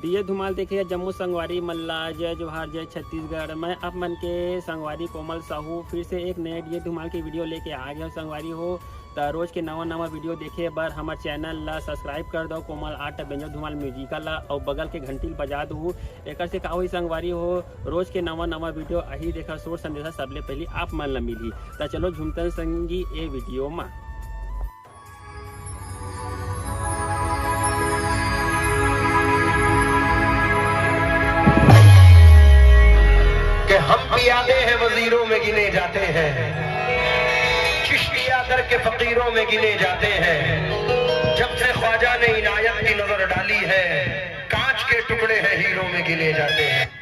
दिए धुमाल देखिए जम्मू संगवारी मल्ला जय जोहार जय छत्तीसगढ़। मैं आप मन के संगवारी कोमल साहू फिर से एक नए दिए धुमाल की वीडियो लेके आ गया संगवारी हो। तो रोज के नवा वीडियो देखे बर हमारे चैनल ला सब्सक्राइब कर दो कोमल आर्ट बेंजो धुमाल म्यूजिकल ला और बगल के घंटी बजा दू। एक से का हुई संगवारी हो रोज के नवा वीडियो अही देखा सोच संदेशा सबले पहले आप मन ला मिली। तो चलो झुमतन संगी ए वीडियो में कि हम पियादे हैं वजीरों में गिने जाते हैं, चिश्तिया दर के फकीरों में गिने जाते हैं। जब से ख्वाजा ने इनायत की नजर डाली है, कांच के टुकड़े हैं हीरों में गिने जाते हैं।